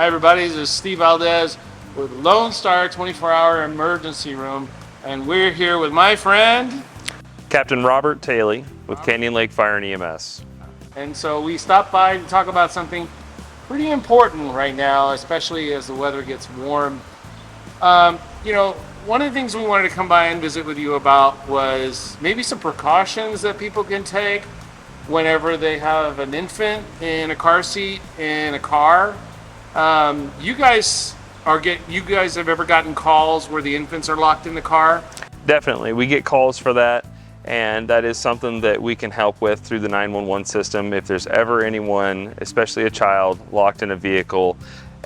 Hi everybody, this is Steve Valdez with Lonestar 24-hour emergency room, and we're here with my friend Captain Robert Taylor with Canyon Lake Fire and EMS. And so we stopped by to talk about something pretty important right now, especially as the weather gets warm. One of the things we wanted to come by and visit with you about was maybe some precautions that people can take whenever they have an infant in a car seat in a car. You guys have ever gotten calls where the infants are locked in the car? Definitely, we get calls for that, and that is something that we can help with through the 911 system. If there's ever anyone, especially a child, locked in a vehicle,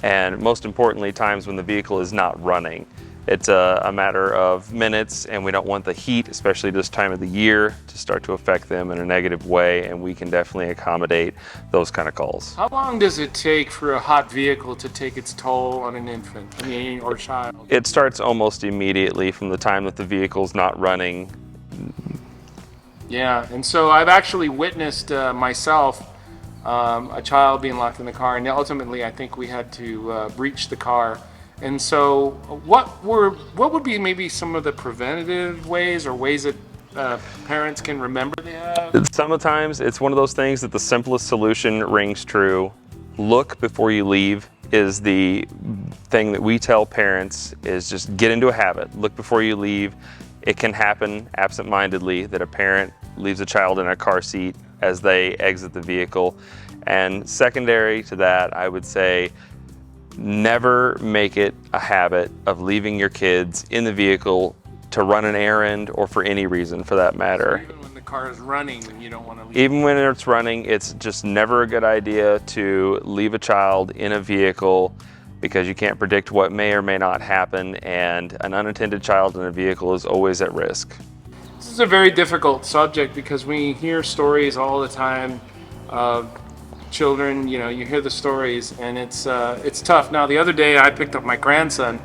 and most importantly, times when the vehicle is not running. It's a matter of minutes, and we don't want the heat, especially this time of the year, to start to affect them in a negative way, and we can definitely accommodate those kind of calls. How long does it take for a hot vehicle to take its toll on an infant, or child? It starts almost immediately from the time that the vehicle's not running. Yeah, and so I've actually witnessed myself a child being locked in the car, and ultimately I think we had to breach the car. And so what would be maybe some of the preventative ways or ways that parents can remember they have? Sometimes it's one of those things that the simplest solution rings true. Look before you leave is the thing that we tell parents, is just get into a habit. Look before you leave. It can happen absent-mindedly that a parent leaves a child in a car seat as they exit the vehicle. And secondary to that, I would say, never make it a habit of leaving your kids in the vehicle to run an errand or for any reason for that matter. So even when the car is running, you don't want to leave. Even when it's running, it's just never a good idea to leave a child in a vehicle, because you can't predict what may or may not happen, and an unattended child in a vehicle is always at risk. This is a very difficult subject because we hear stories all the time of children, you hear the stories, and it's tough. Now, the other day I picked up my grandson.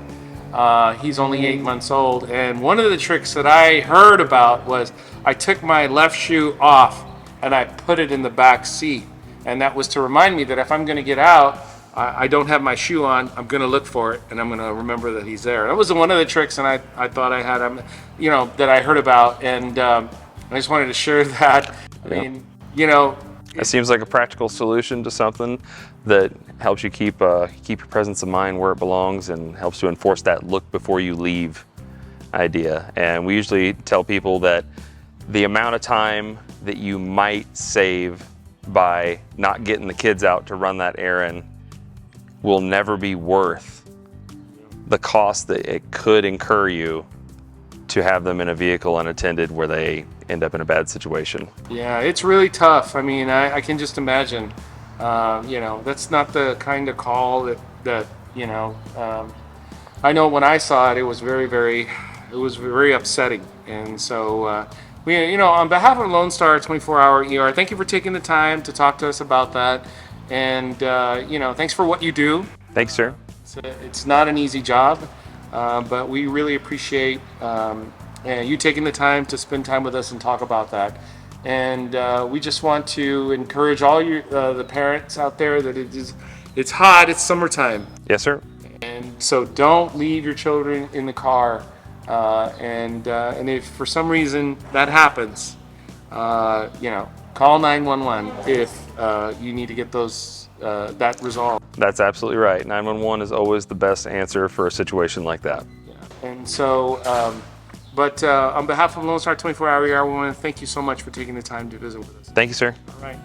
He's only 8 months old, and one of the tricks that I heard about was I took my left shoe off and I put it in the back seat, and that was to remind me that if I'm going to get out, I don't have my shoe on, I'm going to look for it, and I'm going to remember that he's there. That was one of the tricks, and I thought I had, that I heard about, and I just wanted to share that. It seems like a practical solution to something that helps you keep your presence of mind where it belongs and helps to enforce that look before you leave idea. And we usually tell people that the amount of time that you might save by not getting the kids out to run that errand will never be worth the cost that it could incur you to have them in a vehicle unattended where they end up in a bad situation. Yeah, it's really tough. I mean, I can just imagine. That's not the kind of call that I know when I saw it, it was very upsetting. And so, on behalf of Lonestar 24-hour ER, thank you for taking the time to talk to us about that. And, thanks for what you do. Thanks, sir. It's not an easy job. But we really appreciate you taking the time to spend time with us and talk about that. And we just want to encourage all the parents out there that it's hot, it's summertime. Yes, sir. And so don't leave your children in the car. And if for some reason that happens, call 911 if you need to get that resolved. That's absolutely right. 911 is always the best answer for a situation like that. Yeah. And so, on behalf of Lonestar 24-hour ER, we want to thank you so much for taking the time to visit with us. Thank you, sir. All right.